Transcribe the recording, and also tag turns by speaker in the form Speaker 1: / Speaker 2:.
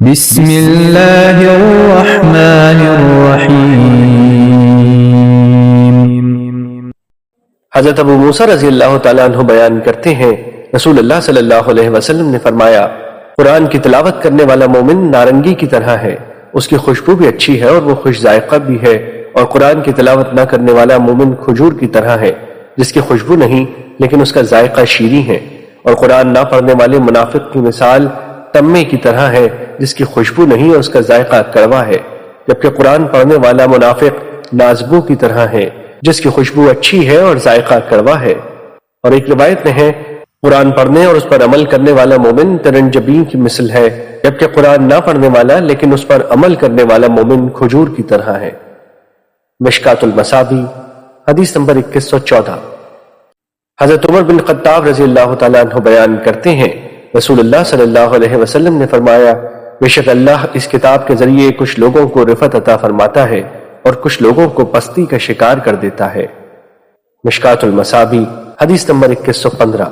Speaker 1: بسم اللہ الرحمن الرحیم۔
Speaker 2: حضرت ابو موسیٰ رضی اللہ تعالیٰ عنہ بیان کرتے ہیں، رسول اللہ صلی اللہ علیہ وسلم نے فرمایا، قرآن کی تلاوت کرنے والا مومن نارنگی کی طرح ہے، اس کی خوشبو بھی اچھی ہے اور وہ خوش ذائقہ بھی ہے، اور قرآن کی تلاوت نہ کرنے والا مومن کھجور کی طرح ہے، جس کی خوشبو نہیں لیکن اس کا ذائقہ شیریں ہے، اور قرآن نہ پڑھنے والے منافق کی مثال تمے کی طرح ہے، جس کی خوشبو نہیں اور اس کا ذائقہ کڑوا ہے، جبکہ قرآن پڑھنے والا منافق نازبو کی طرح ہے، جس کی خوشبو اچھی ہے اور ذائقہ کڑوا ہے۔ اور ایک روایت میں ہے، قرآن پڑھنے اور اس پر عمل کرنے والا مومن ترنجبین کی مثل ہے، جبکہ قرآن نہ پڑھنے والا لیکن اس پر عمل کرنے والا مومن کھجور کی طرح ہے۔ مشکات المصابیح، حدیث نمبر 2114۔ حضرت عمر بن خطاب رضی اللہ تعالیٰ عنہ بیان کرتے ہیں، رسول اللہ صلی اللہ علیہ وسلم نے فرمایا، بے شک اللہ اس کتاب کے ذریعے کچھ لوگوں کو رفعت عطا فرماتا ہے اور کچھ لوگوں کو پستی کا شکار کر دیتا ہے۔ مشکات المصابیح، حدیث نمبر 2115۔